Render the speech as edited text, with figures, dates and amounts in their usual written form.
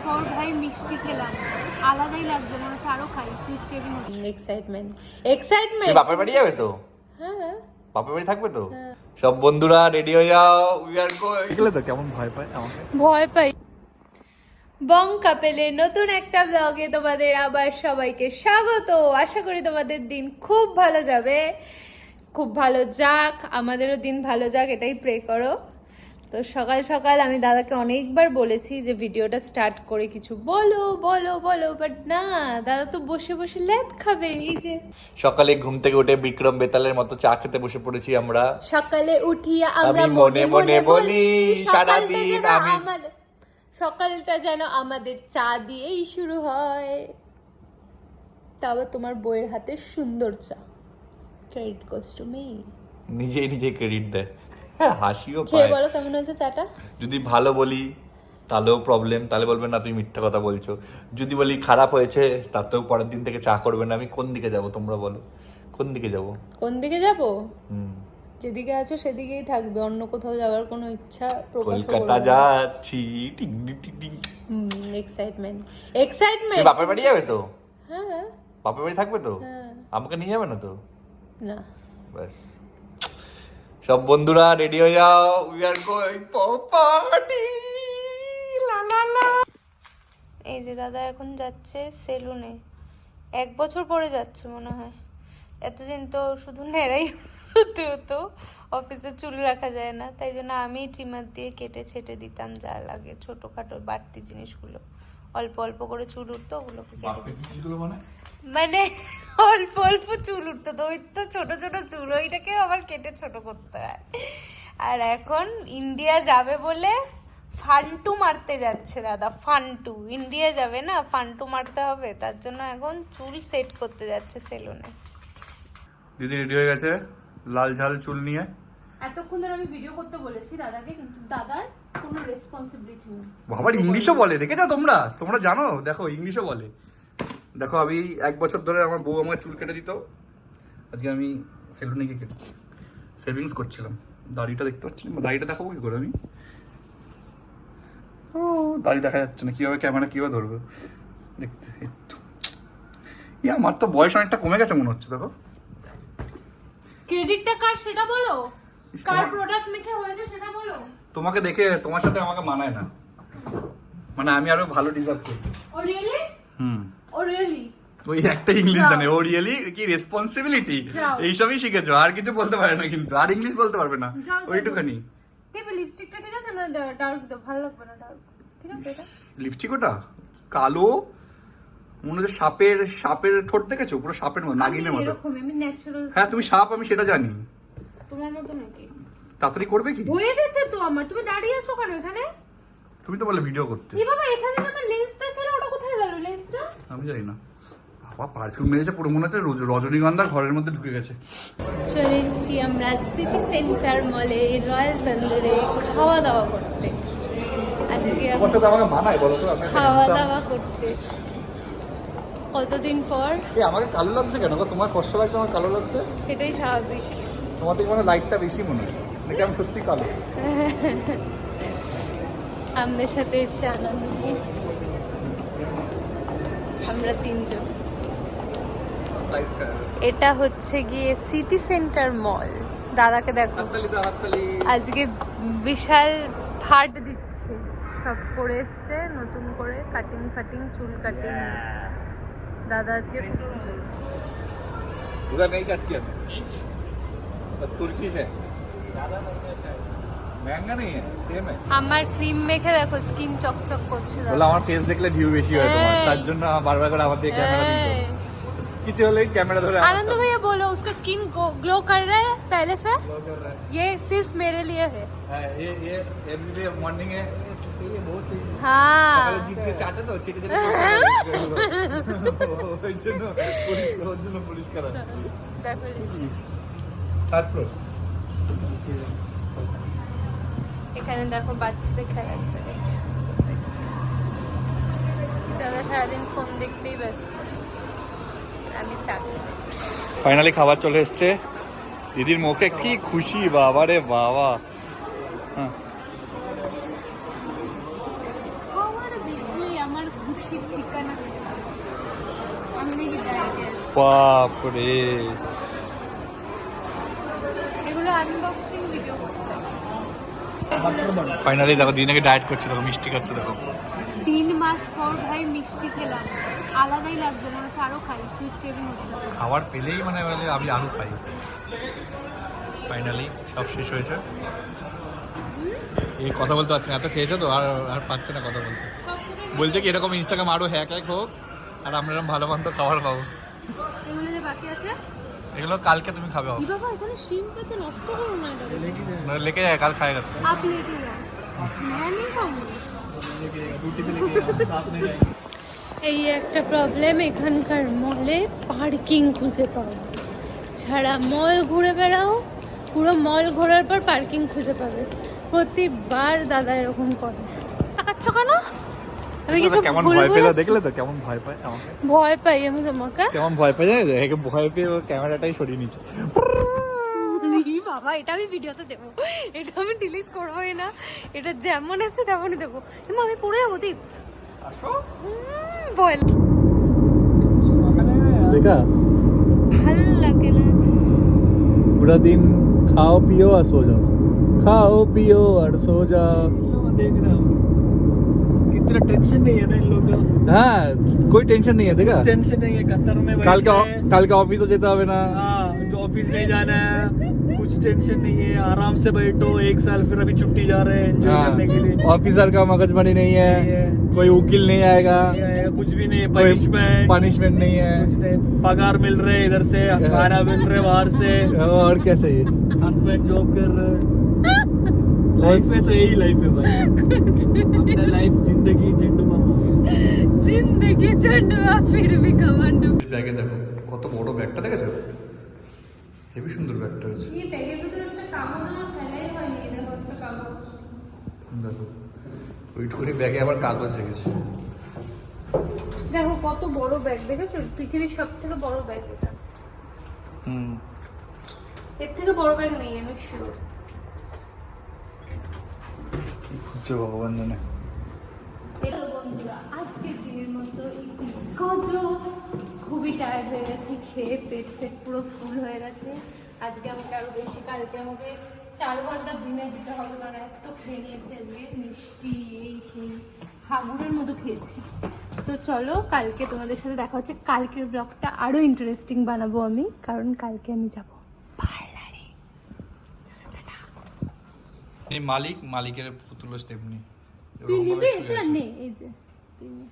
পর ভাই মিষ্টি খেলাম, আলাদাই লাগছে, মনে হচ্ছে আরো খাই, ফুড ক্রেভিং হচ্ছে। এক্সাইটমেন্ট বাপের বাড়ি যাবে তো? হ্যাঁ বাপের বাড়ি থাকবে তো? সব বন্ধুরা রেডি হয়ে যাও, উই আর গোইং। দেখলে তো কেমন ভয় পায় আমাকে। ভয় পাই। বং কাপেলের নতুন একটা ব্লগে তোমাদের আবার সবাইকে স্বাগত। আশা করি তোমাদের দিন খুব ভালো যাবে, খুব ভালো যাক, আমাদেরও দিন ভালো যাক, এটাই প্রে করো। তো সকাল সকাল আমি দাদাকে অনেকবার বলেছি যে ভিডিওটা স্টার্ট করে কিছু বলো বলো বলো, বাট না, দাদা তো বসে বসে ল্যাদ খাবে। এই যে সকালে ঘুম থেকে উঠে বিক্রম বেতালের মতো চা খেতে বসে পড়েছি আমরা। সকালে উঠিয়া আমরা আমি মনে মনে বলি সারাদিন আমি, সকালটা যেন আমাদের চা দিয়েই শুরু হয়। তারপর তোমার বইয়ের হাতে সুন্দর চা, ক্রেডিট গোস টু মি। নিজেই নিজে ক্রেডিট দেয়, হাসিও খেয়ে পায়। বলো কেমন হয়েছে চাটা। যদি ভালো বলি তাহলেও প্রবলেম, তাহলে বলবেন না তুমি মিথ্যা কথা বলছো। যদি বলি খারাপ হয়েছে তাতেও পরের দিন থেকে চা করবে না। আমি কোন দিকে যাব তোমরা বলো, কোন দিকে যাব? কোন দিকে যাব? হুম, যেদিকে আছো সেদিকেই থাকবে, অন্য কোথাও যাওয়ার কোনো ইচ্ছা প্রকাশ করবে কলকাতা না। যাচ্ছি, টিং টিং টিং। এক্সাইটমেন্ট। বাপের বাড়ি যাবে তো? হ্যাঁ বাপের বাড়ি থাকবে তো? হ্যাঁ। আমাকে নিয়ে যাবে না তো? না, ব্যাস, সব বন্ধুরা রেডি হয়ে যাও, we are going for party, লা লা লা। এই যে দাদা এখন যাচ্ছে সেলুনে, 1 বছর পরে যাচ্ছে মনে হয়। এতদিন তো শুধু নেড়াই হতে হতো, অফিসে চুল রাখা যায় না, তাই জন্য আমি ট্রিমার দিয়ে কেটে ছেটে দিতাম যা লাগে, ছোটখাটো বাড়তি জিনিসগুলো। অল্প অল্প করে চুল উঠতো, ওগুলোকে মানে অল্প অল্প চুল উঠতো, তো ওই তো ছোট ছোট চুল, ওইটাকে আবার কেটে ছোট করতে হয়। আর এখন ইন্ডিয়া যাবে বলে ফান্টু মারতে যাচ্ছে দাদা, ফান্টু। ইন্ডিয়া যাবে না, ফান্টু মারতে হবে, তার জন্য এখন চুল সেট করতে যাচ্ছে সেলুনে। দিদি রেডি হয়ে গেছে লাল ঝাল চুল নিয়ে। এতক্ষণ ধরে আমি ভিডিও করতে বলেছি দাদাকে, কিন্তু দাদার কোনো রেসপন্সিবিলিটি নেই। বাবার ইংলিশও বলে, দেখেছো তোমরা? তোমরা জানো, দেখো ইংলিশও বলে। দেখো আমি 1 বছর ধরে আমার বউ আমার চুল কেটে দিত, আজকে আমি সেলুনে গিয়ে কেটেছি। সেভিংস করছিলাম। দাড়িটা দেখতে পাচ্ছি না, দাড়িটা দেখাবো কি করে আমি? ও দাড়ি দেখা যাচ্ছে না, কিভাবে ক্যামেরা কিভাবে ধরবে দেখতে। একটু আমার তো বয়স অনেকটা কমে গেছে মনে হচ্ছে। দেখো ক্রেডিটটা কার সেটা বলো, কার প্রোডাক্ট মেখে হয়েছে সেটা বলো। তোমাকে দেখে তোমার সাথে আমাকে মানায় না, মানে আমি আরো ভালো ডিজার্ভ করি। ও রিয়েলি? ও রিয়েলি? ওই একটা ইংলিশ জানে, ও রিয়েলি কি রেসপন্সিবিলিটি এইসবই শিখেছো, আর কিছু বলতে পারে না কিন্তু, আর ইংলিশ বলতে পারবে না ওইটুখানি। দেখো লিপস্টিকটা ঠিক আছে না? ডার্ক দাও, ভালো লাগবে না ডার্ক, ঠিক আছে? এটা লিপস্টিক ওটা কালো, মনে হচ্ছে সাপের ঠোঁট দেখেছো, পুরো সাপের মতো, নাগিনের মতো। এরকম আমি ন্যাচারাল। হ্যাঁ তুমি সাপ, আমি সেটা জানি। তোমার মতো নাকি? তাড়াতাড়ি করবে কি? হয়ে গেছে তো আমার। তুমি দাঁড়িয়ে আছো কেন এখানে? তুমি তো বলে ভিডিও করতে। এই বাবা, এখানে যে আমার লেন্সটা ছিল ওটা কোথায় গেল? লেন্সটা আমি জানি না। বাবা পারফিউম মেরেছে পুরো, মনে হচ্ছে রজনীগন্ধা ঘরের মধ্যে ঢুকে গেছে। চলে এসেছি আমরা সিটি সেন্টার মলে রয়্যাল তন্দুরে খাওয়া দাওয়া করতে। আজকে তোমার সাথে আমাকে মানায় বলো তো? খাওয়া দাওয়া করতে কতদিন পর। এই আমাকে কালো লাগছে কেন গো? তোমার ফর্সা লাগছে, আমার কালো লাগছে। এটাই স্বাভাবিক। তোমার থেকে মানে লাইটটা বেশি মনে হয়, নাকি আমি সত্যি কালো? আমাদের সাথে এসছে আনন্দপুর, আমরা 3 জন। এটা হচ্ছে গিয়ে সিটি সেন্টার মল। দাদাকে দেখো আজকে বিশাল ফাট দিচ্ছে, সব করে এসছে নতুন করে, কাটিং ফাটিং, চুল কাটিং। দাদা আজকে उधर नहीं काटती हमें, तुर्की से महंगा नहीं है, सेम है। আমার ক্রিম মেখে দেখো স্কিন চকচক করছে। বলে আমার ফেস দেখলে ভিউ বেশি হয় তোমার, তার জন্য বারবার করে আমার দিকে ক্যামেরা দিতে কিছু হলে ক্যামেরা ধরে। आनंद भैया बोलो उसका स्किन ग्लो कर रहा है पहले से, ये सिर्फ मेरे लिए है। ये एवरीडे मॉर्निंग है, ये बहुत ही हाँ সকালে জিভ দিয়ে চাটে তো ছেটে ছেটে ওই জন্য পরিষ্কার হয়। দেখো থার্ড ফ্লোর। এখানে দেখো বাচ্চাদের খেলার জায়গা। দাদা সারাদিন ফোন দেখতেই ব্যস্ত, আমি চাকরি। ফাইনালি খাবার চলে এসছে, দিদির মুখে কি খুশি, বাবা রে বাবা। খুশির ঠিকানা। আমি নাকি ডায়েটে আছি। বাপরে, এগুলো আনবক্সিং ভিডিও করতে। ফাইনালি দেখো দিনাকে ডায়েট করছে, দেখো মিষ্টি খাচ্ছে, দেখো 3 মাস পর ভাই মিষ্টি খেলাম, আলাদাই লাগবে, মনে হচ্ছে আরো খাই, ফুড ক্রেভিং হচ্ছে। খাবার পেলেই মানে বলে আমি আরো খাই। ফাইনালি সব শেষ হয়েছে। এই কথা বলতে পারছি না, এত খেয়েছো তো আর আর পাচ্ছে না কথা বলতে। সব কোথায় বলছে কি এরকম ইনস্টাগ্রাম আরো হ্যাক হোক আর আমরা এরকম ভালো মন্দ খাবার খাবো। এগুলো যে বাকি আছে, এগুলো কালকে তুমি খাবে, ই বাবা এখানে শিম আছে, নষ্ট করো না এটা। মানে লেকে যায়, কাল খায় গেছে। आप लेके जाओ, मैं नहीं खाऊंगी। এই একটা প্রবলেম এখানকার মলে, পার্কিং খুঁজে পাওয়া। সারা মল ঘুরে বেড়াও, পুরো মল ঘোরার পর পার্কিং খুঁজে পাবে। প্রতিবার দাদা এরকম করে। তাকাচ্ছ কেন? আমি কিছু কেমন ভুল ভয় পেলো বলেছি? দেখলে তো কেমন ভয় পায় আমাকে, ভয় পাই আমি তোমাকে। কেমন ভয় পেয়ে যায়, ভয় পেয়ে ও ক্যামেরাটাই সরিয়ে নিচ্ছে। ই বাবা, এটা আমি ভিডিওতে দেবো, এটা আমি ডিলিট করবোই না, এটা যেমন আছে তেমনই দেবো। এমা আমি পড়ে যাবো দীপ, আসো ভয় देखा ভাল লাগে না। पूरा दिन खाओ पियो और सो जाओ, खाओ पियो और सो जाओ। देख रहा हूँ कितना टेंशन नहीं है ना इन लोगों का। हाँ कोई टेंशन नहीं है, देखा टेंशन नहीं है, कतर में कल बैठे हैं। का ऑफिस हो जेता হবে না। हाँ जो ऑफिस नहीं जाना है, कुछ टेंशन नहीं है, आराम से बैठो। 1 साल फिर अभी छुट्टी जा रहे हैं एंजॉय करने के लिए। ऑफिसर का मगजमारी नहीं है, कोई वकील नहीं आएगा, ये आएगा, कुछ भी नहीं है, कोई पनिशमेंट पनिशमेंट नहीं है, कुछ नहीं, पगार मिल रहे है इधर से, खाना मिल रहे है बाहर से, और क्या चाहिए। हस्बैंड जॉब कर रहे हैं। लाइफ में तो यही लाइफ है भाई, अपना लाइफ जिंदगी झंडू मामा हो गया। জিন্দগি ঝন্ডুয়া ফির ভি কমান্ডু। ব্যাগে দেখো কত বড় ব্যাগটা, দেখেছো হেবি সুন্দর ব্যাগটা আছে। এই ব্যাগের ভিতরে একটা কাগজ আমার ফেলাই হয়নি, দেখো একটা কাগজ। দেখো ওইটুকুনি ব্যাগে আবার কাগজ রেখেছে। দেখো কত বড় ব্যাগ, দেখেছো? পৃথিবীর সব থেকে বড় ব্যাগ এটা। এর থেকে বড় ব্যাগ নেই, আমি শিওর। খুঁজছে ভগবান জানে। এটা বন্ধুরা আজকের দিনের মতো গজো, খুবই টায়ার্ড হয়ে গেছি, খেয়ে পেট পুরো ফুল হয়ে গেছে। আজকে আমাকে আরো বেশি, কালকে আমাকে 4 ঘন্টা জিমে যেতে হবে, কারণ এত খেয়ে নিয়েছি আজকে, মিষ্টি এই সেই হাগুরের মতো খেয়েছি। তো চলো কালকে তোমাদের সাথে দেখা হচ্ছে। কালকের ব্লগটা আরো ইন্টারেস্টিং বানাবো আমি, কারণ কালকে আমি যাবো পার্লারে। এই মালিকের পুতুল স্টেপ নেই, তুই নিবি এটা? নে এই যে তুই নে।